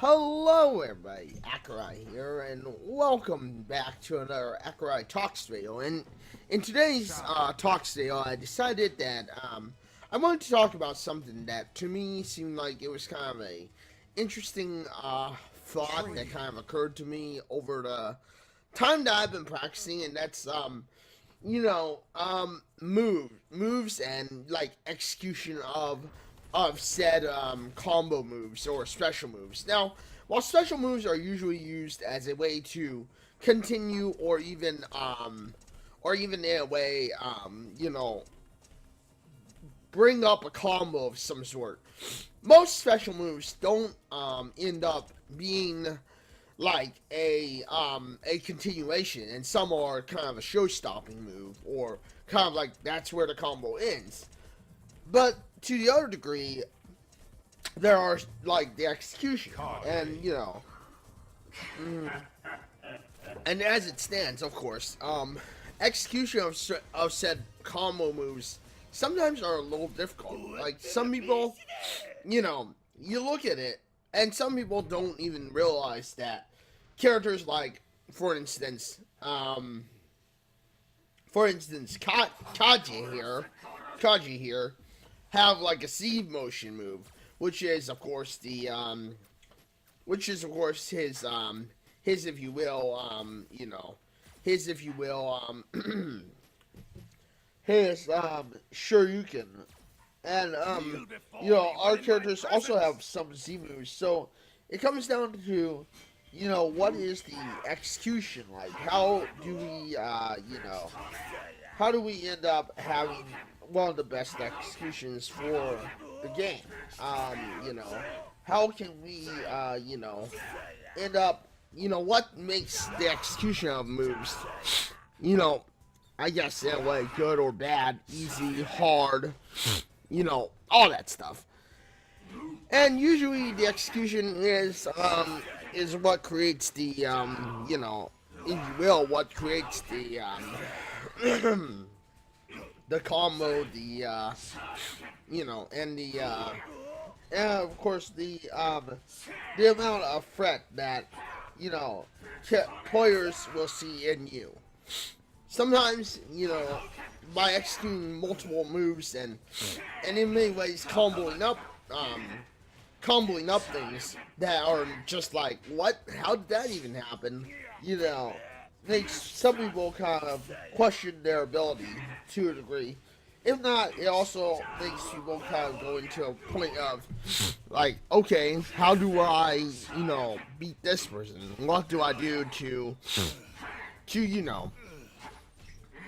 Hello everybody, Accureye here, and welcome back to another Accureye Talks video. And in today's Talks video, I decided that I wanted to talk about something that to me seemed like it was kind of a interesting thought that kind of occurred to me over the time that I've been practicing, and that's moves and like execution of said combo moves or special moves. Now, while special moves are usually used as a way to continue or even in a way bring up a combo of some sort, most special moves don't end up being like a continuation, and some are kind of a show-stopping move, or kind of like that's where the combo ends. But to the other degree, there are like the execution, and and as it stands, of course, execution of said combo moves sometimes are a little difficult. Like some people, you look at it, and some people don't even realize that characters like, for instance, Kaji here, have like a sieve motion move, which is of course his if you will his Shoryuken, and our characters also have some Z moves, so it comes down to what is the execution like? How do we end up having one of the best executions for the game? How can we end up, what makes the execution of moves, I guess in a way, good or bad, easy, hard, all that stuff. And usually the execution is what creates the if you will, what creates the the combo, and of course the amount of threat that players will see in you. Sometimes by executing multiple moves and in many ways comboing up things that are just like, what? How did that even happen? Makes some people kind of question their ability to a degree. If not, it also makes people kind of go into a point of like, okay, how do I, beat this person? What do I do to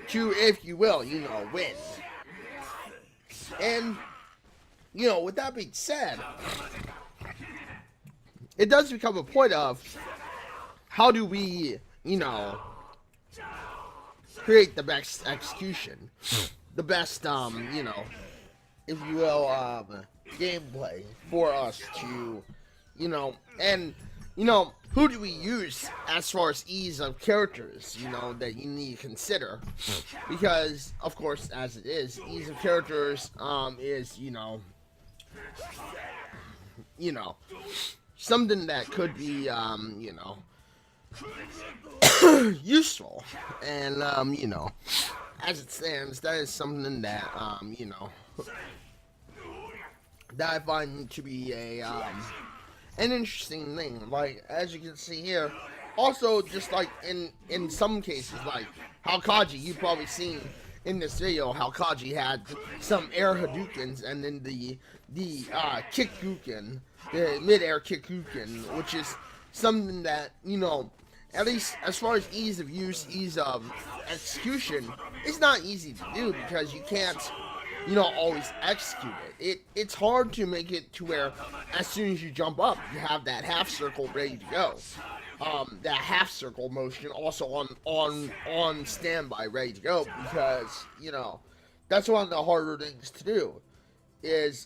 if you will, win? And with that being said, it does become a point of how do we, create the best execution, the best, if you will, gameplay for us to, and, who do we use as far as ease of characters, that you need to consider? Because, of course, as it is, ease of characters, is, something that could be, useful. And, as it stands, that is something that, that I find to be an interesting thing. Like, as you can see here, also just like in some cases, like how Kaji, you've probably seen in this video how Kaji had some air Hadoukens, and then the Kikuken, the mid-air Kikuken, which is something that, at least as far as ease of use, ease of execution, it's not easy to do because you can't, always execute it. It's hard to make it to where as soon as you jump up, you have that half circle ready to go. That half circle motion also on standby, ready to go, because that's one of the harder things to do, is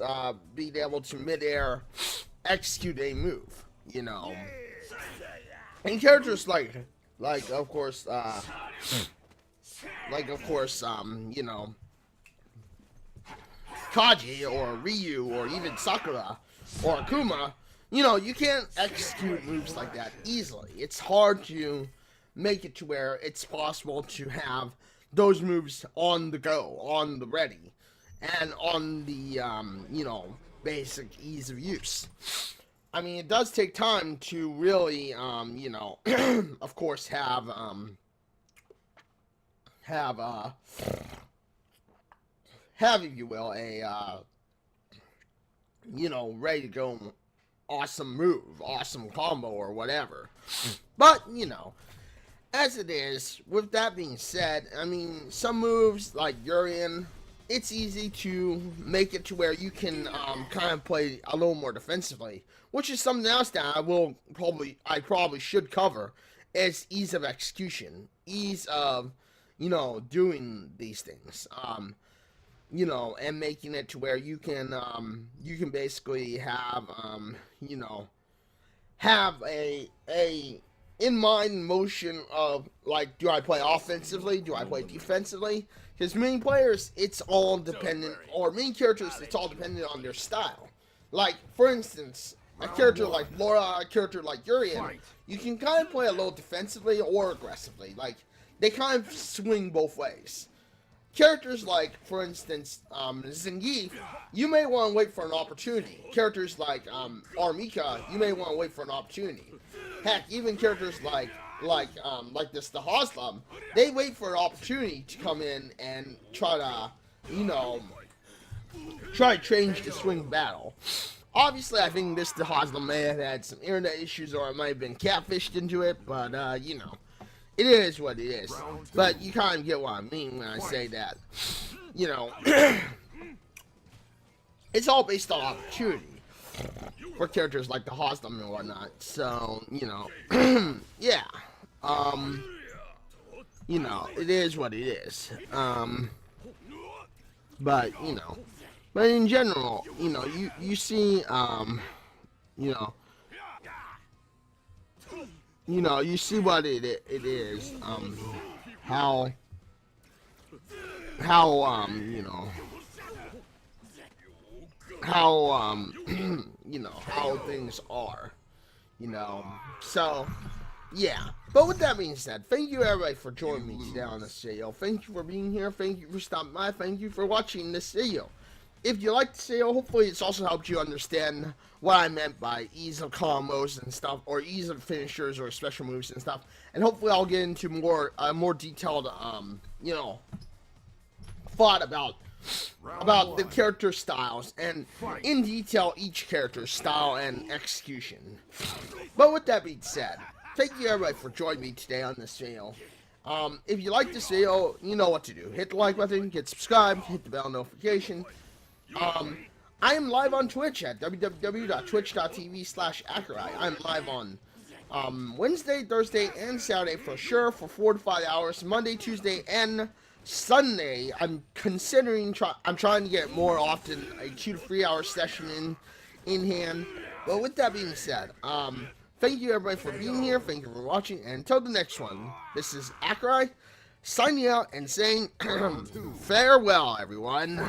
being able to midair execute a move. And characters like of course Kaji or Ryu or even Sakura or Akuma, you can't execute moves like that easily. It's hard to make it to where it's possible to have those moves on the go, on the ready, and on the, basic ease of use. I mean, it does take time to really, of course, have, if you will, a, ready to go awesome move, awesome combo, or whatever. But, as it is, with that being said, I mean, some moves like Urian, it's easy to make it to where you can kind of play a little more defensively, which is something else that I probably should cover, is ease of execution, ease of, doing these things, and making it to where you can basically have a in mind motion of, like, do I play offensively? Do I play defensively? Because many players, it's all dependent, or many characters, it's all dependent on their style. Like, for instance, a character like Laura, a character like Urian, you can kind of play a little defensively or aggressively. Like, they kind of swing both ways. Characters like, for instance, Zangief, you may want to wait for an opportunity. Characters like Armika, you may want to wait for an opportunity. Heck, even characters like this, the Hoslam, they wait for an opportunity to come in and try to, change the swing battle. Obviously, I think the Hoslam may have had some internet issues, or it might have been catfished into it, but, it is what it is. But you kind of get what I mean when I say that. It's all based on opportunity for characters like the Hoslam and whatnot. So, yeah. It is what it is. But in general, you see, you see what it is, how things are, so, yeah. But with that being said, thank you everybody for joining me today on this video. Thank you for being here, thank you for stopping by, thank you for watching this video. If you like the video, hopefully it's also helped you understand what I meant by ease of combos and stuff, or ease of finishers or special moves and stuff. And hopefully I'll get into more detailed, thought about the character styles, and in detail each character's style and execution. But with that being said, thank you everybody for joining me today on this video. If you like this video, you know what to do. Hit the like button, get subscribed, hit the bell notification. I am live on Twitch at www.twitch.tv/Accureye. I'm live on Wednesday, Thursday, and Saturday for sure for 4 to 5 hours. Monday, Tuesday, and Sunday. I'm trying to get more often a 2 to 3 hour session in hand. But with that being said, thank you everybody for being here. Thank you for watching. And until the next one, this is Accureye signing out and saying farewell, everyone.